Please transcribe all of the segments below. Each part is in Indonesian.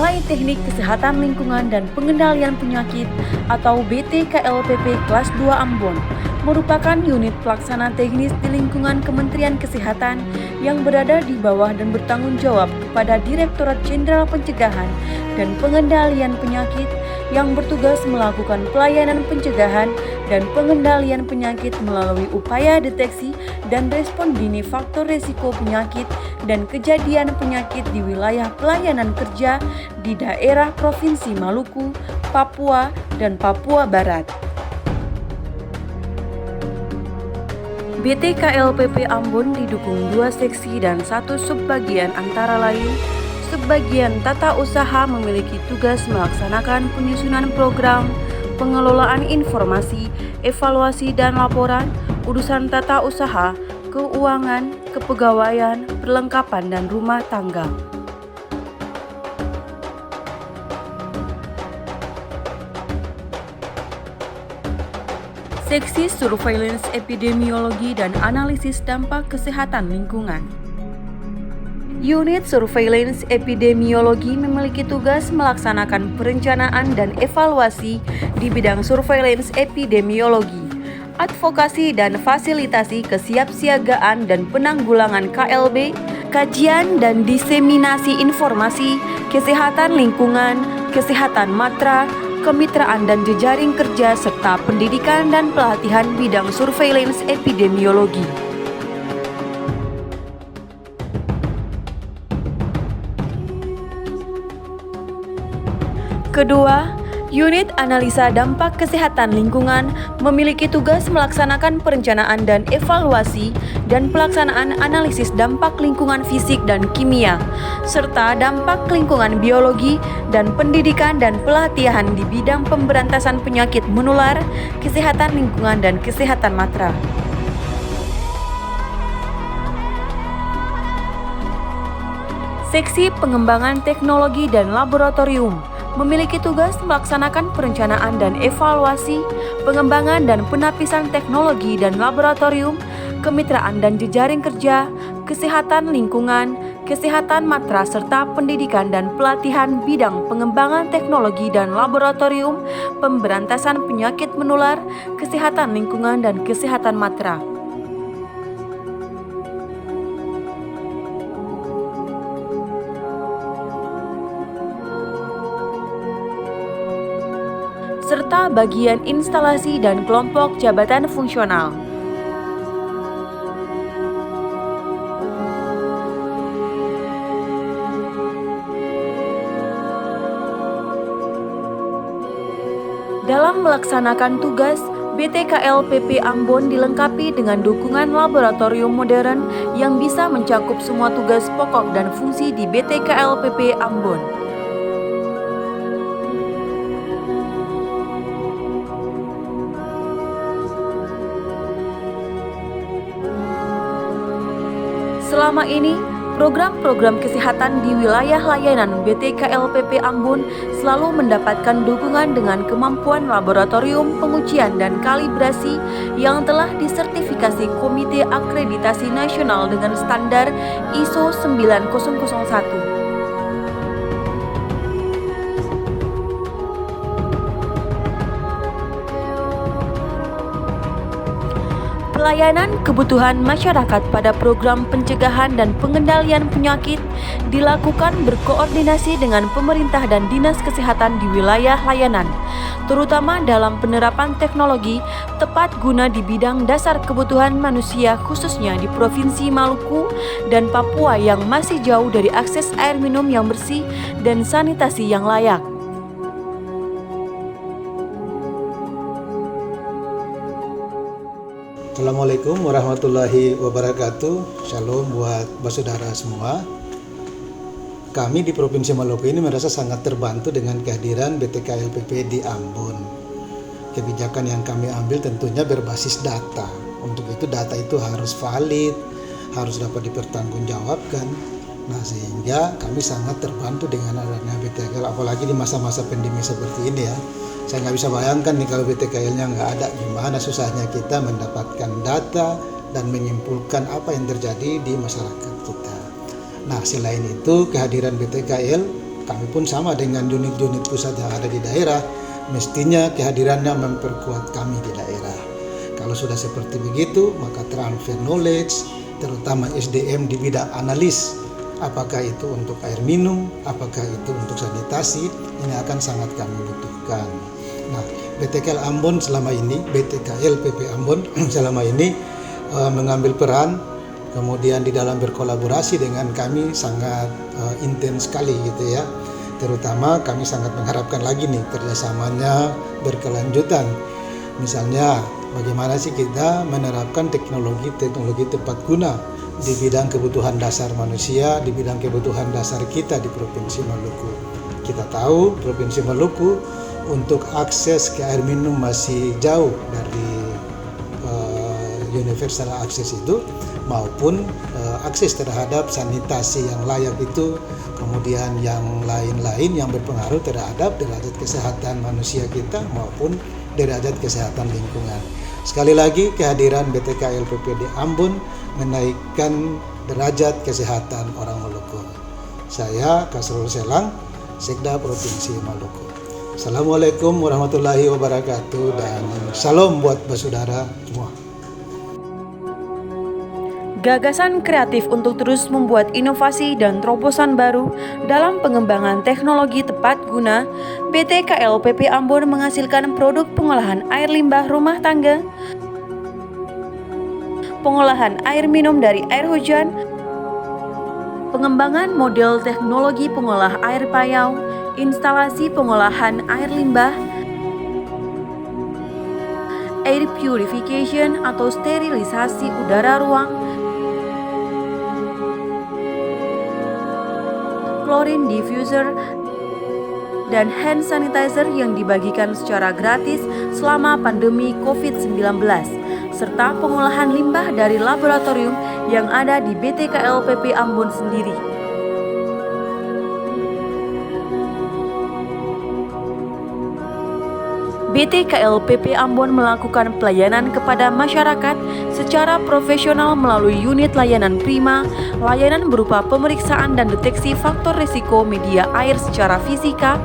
Balai Teknik Kesehatan Lingkungan dan Pengendalian Penyakit atau BTKLPP Kelas 2 Ambon merupakan unit pelaksana teknis di lingkungan Kementerian Kesehatan yang berada di bawah dan bertanggung jawab kepada Direktorat Jenderal Pencegahan dan Pengendalian Penyakit yang bertugas melakukan pelayanan pencegahan dan pengendalian penyakit melalui upaya deteksi dan respon dini faktor risiko penyakit dan kejadian penyakit di wilayah pelayanan kerja di daerah Provinsi Maluku, Papua, dan Papua Barat. BTKLPP Ambon didukung 2 seksi dan 1 subbagian antara lain. Subbagian tata usaha memiliki tugas melaksanakan penyusunan program, pengelolaan informasi, evaluasi dan laporan, urusan tata usaha, keuangan, kepegawaian, perlengkapan dan rumah tangga. Seksi Surveillance Epidemiologi dan Analisis Dampak Kesehatan Lingkungan. Unit Surveillance Epidemiologi memiliki tugas melaksanakan perencanaan dan evaluasi di bidang surveillance epidemiologi, advokasi dan fasilitasi kesiapsiagaan dan penanggulangan KLB, kajian dan diseminasi informasi, kesehatan lingkungan, kesehatan matra, kemitraan dan jejaring kerja, serta pendidikan dan pelatihan bidang surveillance epidemiologi. Kedua, unit analisa dampak kesehatan lingkungan memiliki tugas melaksanakan perencanaan dan evaluasi dan pelaksanaan analisis dampak lingkungan fisik dan kimia, serta dampak lingkungan biologi dan pendidikan dan pelatihan di bidang pemberantasan penyakit menular, kesehatan lingkungan dan kesehatan matra. Seksi Pengembangan Teknologi dan Laboratorium memiliki tugas melaksanakan perencanaan dan evaluasi, pengembangan dan penapisan teknologi dan laboratorium, kemitraan dan jejaring kerja, kesehatan lingkungan, kesehatan matra serta pendidikan dan pelatihan bidang pengembangan teknologi dan laboratorium, pemberantasan penyakit menular, kesehatan lingkungan dan kesehatan matra. Serta bagian instalasi dan kelompok jabatan fungsional. Dalam melaksanakan tugas, BTKLPP Ambon dilengkapi dengan dukungan laboratorium modern yang bisa mencakup semua tugas pokok dan fungsi di BTKLPP Ambon. Selama ini, program-program kesehatan di wilayah layanan BTKLPP Ambon selalu mendapatkan dukungan dengan kemampuan laboratorium pengujian dan kalibrasi yang telah disertifikasi Komite Akreditasi Nasional dengan standar ISO 9001. Pelayanan kebutuhan masyarakat pada program pencegahan dan pengendalian penyakit dilakukan berkoordinasi dengan pemerintah dan dinas kesehatan di wilayah layanan, terutama dalam penerapan teknologi tepat guna di bidang dasar kebutuhan manusia khususnya di Provinsi Maluku dan Papua yang masih jauh dari akses air minum yang bersih dan sanitasi yang layak. Assalamualaikum warahmatullahi wabarakatuh. Shalom buat saudara semua. Kami di Provinsi Maluku ini merasa sangat terbantu dengan kehadiran BTKLPP di Ambon. Kebijakan yang kami ambil tentunya berbasis data. Untuk itu data itu harus valid, harus dapat dipertanggungjawabkan. Nah, sehingga kami sangat terbantu dengan adanya BTKL, apalagi di masa-masa pandemi seperti ini ya. Saya nggak bisa bayangkan nih kalau BTKL-nya nggak ada, gimana susahnya kita mendapatkan data dan menyimpulkan apa yang terjadi di masyarakat kita. Nah, selain itu kehadiran BTKL kami pun sama dengan unit-unit pusat yang ada di daerah, mestinya kehadirannya memperkuat kami di daerah. Kalau sudah seperti begitu, maka transfer knowledge, terutama SDM di bidang analis, apakah itu untuk air minum, apakah itu untuk sanitasi, ini akan sangat kami butuhkan. Nah, BTKL Ambon selama ini, BTKL PP Ambon selama ini mengambil peran, kemudian di dalam berkolaborasi dengan kami sangat intens sekali gitu ya. Terutama kami sangat mengharapkan lagi nih kerjasamanya berkelanjutan. Misalnya bagaimana sih kita menerapkan teknologi tepat guna di bidang kebutuhan dasar manusia, di bidang kebutuhan dasar kita di Provinsi Maluku. Kita tahu Provinsi Maluku untuk akses ke air minum masih jauh dari universal akses itu, maupun akses terhadap sanitasi yang layak itu, kemudian yang lain-lain yang berpengaruh terhadap derajat kesehatan manusia kita maupun derajat kesehatan lingkungan. Sekali lagi kehadiran BTKL PP di Ambon menaikkan derajat kesehatan orang Maluku. Saya Kasrul Selang, Sekda Provinsi Maluku. Assalamualaikum warahmatullahi wabarakatuh dan salam buat basudara semua. Gagasan kreatif untuk terus membuat inovasi dan terobosan baru dalam pengembangan teknologi tepat guna, BTKL PP Ambon menghasilkan produk pengolahan air limbah rumah tangga, pengolahan air minum dari air hujan, pengembangan model teknologi pengolah air payau, instalasi pengolahan air limbah, air purification atau sterilisasi udara ruang, chlorine diffuser, dan hand sanitizer yang dibagikan secara gratis selama pandemi COVID-19, serta pengolahan limbah dari laboratorium yang ada di BTKL PP Ambon sendiri. BTKL PP Ambon melakukan pelayanan kepada masyarakat secara profesional melalui unit layanan prima, layanan berupa pemeriksaan dan deteksi faktor risiko media air secara fisika,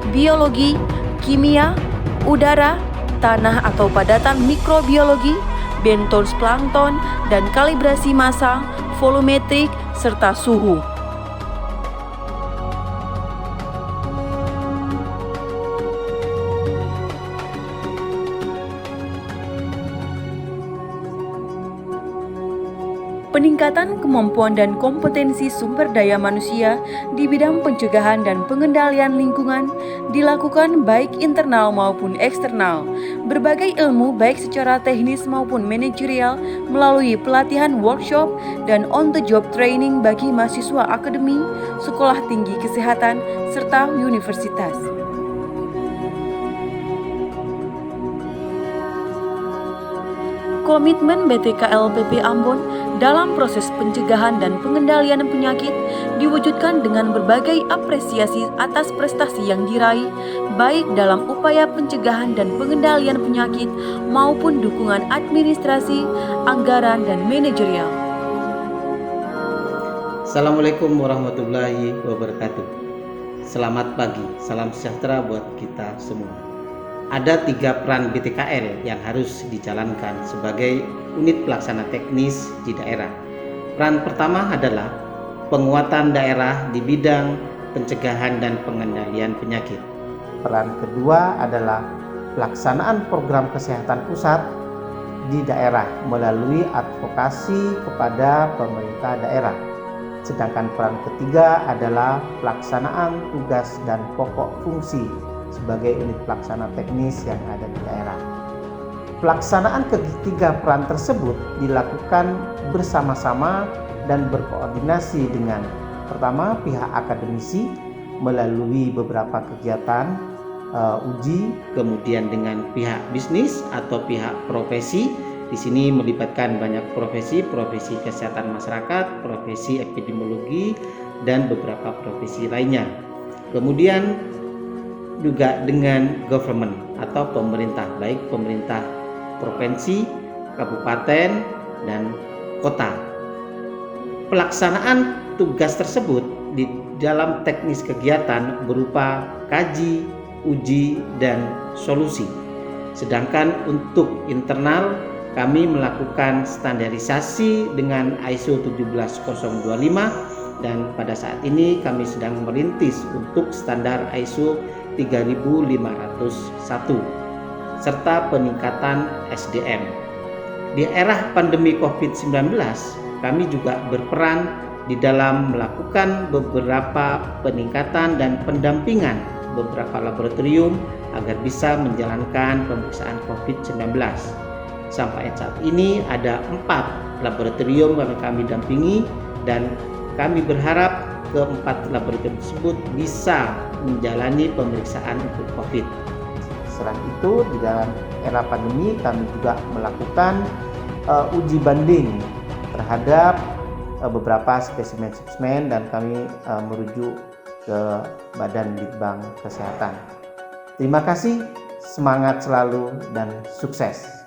biologi, kimia, udara, tanah atau padatan mikrobiologi, bentos plankton, dan kalibrasi massa, volumetrik, serta suhu. Peningkatan kemampuan dan kompetensi sumber daya manusia di bidang pencegahan dan pengendalian lingkungan dilakukan baik internal maupun eksternal. Berbagai ilmu baik secara teknis maupun manajerial melalui pelatihan workshop dan on-the-job training bagi mahasiswa akademi, sekolah tinggi kesehatan, serta universitas. Komitmen BTKL PP Ambon dalam proses pencegahan dan pengendalian penyakit diwujudkan dengan berbagai apresiasi atas prestasi yang diraih, baik dalam upaya pencegahan dan pengendalian penyakit maupun dukungan administrasi, anggaran, dan manajerial. Assalamualaikum warahmatullahi wabarakatuh. Selamat pagi, salam sejahtera buat kita semua. Ada 3 peran BTKL yang harus dijalankan sebagai unit pelaksana teknis di daerah. Peran pertama adalah penguatan daerah di bidang pencegahan dan pengendalian penyakit. Peran kedua adalah pelaksanaan program kesehatan pusat di daerah melalui advokasi kepada pemerintah daerah. Sedangkan peran ketiga adalah pelaksanaan tugas dan pokok fungsi sebagai unit pelaksana teknis yang ada di daerah. Pelaksanaan ketiga peran tersebut dilakukan bersama-sama dan berkoordinasi dengan pertama pihak akademisi melalui beberapa kegiatan uji, kemudian dengan pihak bisnis atau pihak profesi. Di sini melibatkan banyak profesi kesehatan masyarakat, profesi epidemiologi, dan beberapa profesi lainnya. Kemudian juga dengan government atau pemerintah, baik pemerintah provinsi, kabupaten, dan kota. Pelaksanaan tugas tersebut di dalam teknis kegiatan berupa kaji, uji, dan solusi. Sedangkan untuk internal kami melakukan standarisasi dengan ISO 17025 dan pada saat ini kami sedang merintis untuk standar ISO 3501 serta peningkatan SDM. Di era pandemi COVID-19, kami juga berperan di dalam melakukan beberapa peningkatan dan pendampingan beberapa laboratorium agar bisa menjalankan pemeriksaan COVID-19. Sampai saat ini ada 4 laboratorium yang kami dampingi dan kami berharap keempat laboratorium tersebut bisa menjalani pemeriksaan untuk COVID. Selain itu, di dalam era pandemi kami juga melakukan uji banding terhadap beberapa spesimen-spesimen dan kami merujuk ke Badan Litbang Kesehatan. Terima kasih, semangat selalu dan sukses.